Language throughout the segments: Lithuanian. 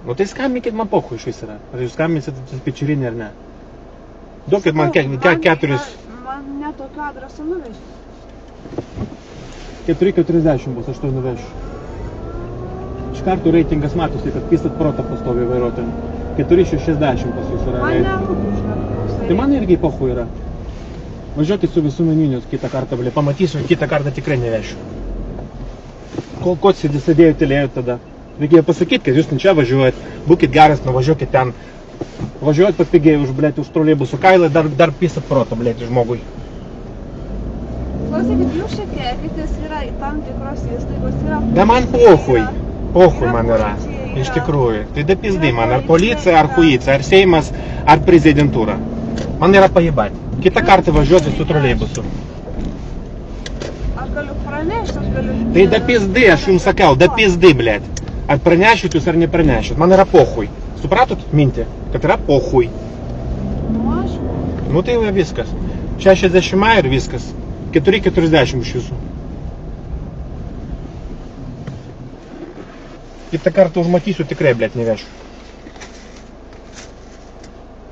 Nu tai skambinkit man pohui iš vis yra. Ar jūs skambinsit dispečerinį ar ne? Duokit man keturis. Man netokiu adresu nuvežti. 4,40 bus, aš to nuvešiu. Iš karto reitingas matosi, kad pisat protą pastoviai vairuotojam. 4,60 pas jūs yra. Man nerūpi iš karto. Tai man irgi pohui yra. Važiuokit su visuomeninius kitą kartą, blė, pamatysiu, kitą kartą tikrai nevešiu. Kol sėdėjau tylėjau tada. Reikėjo pasakyti, kad jūs čia važiuojat, būkit geras, nuvažiuokit ten. Važiuojat papigiai už, blėt, už troleibusų kailą, dar pisat protą, blėt, žmogui. Klausykit, jūs šiek tiek, jis yra tam tikros įstaigos, yra... Da man pohui. Pohui man yra. Iš tikrųjų. Tai da pizdai man, ar policija, ar huicija, ar Seimas, ar prezidentūra. Man yra pajibat. Kitą kartą važiuoti su troleibusu. Aš galiu pranešti, aš galiu... Tai da pizdai, aš jums sakiau, da pizdai, blėt. Ar pranešit jūs, ar nepranešit. Man yra pohui. Supratot mintį? Kad yra pohui. Nu, aš... Nu tai jau viskas. 60 ir viskas. 4,40 iš jūsų. Kitą kartą užmatysiu, tikrai, blėt, nevešiu.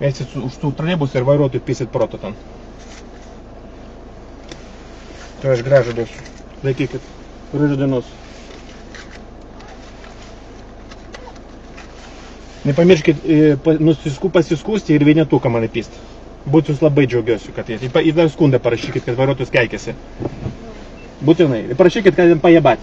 Eisit už tų troleibusų ir vairuotojų pisit proto ten. Tai aš gražą duosiu. Laikykit. Gražių dienos. Nepamirškit pasiskūsti ir vienetuką man įpist. Būtų jūs labai džiaugiuosi, kad jie. Ir dar skundą parašykit, kad vairuotojus keikėsi. Būtinai. Parašykit, kad jam pajebat.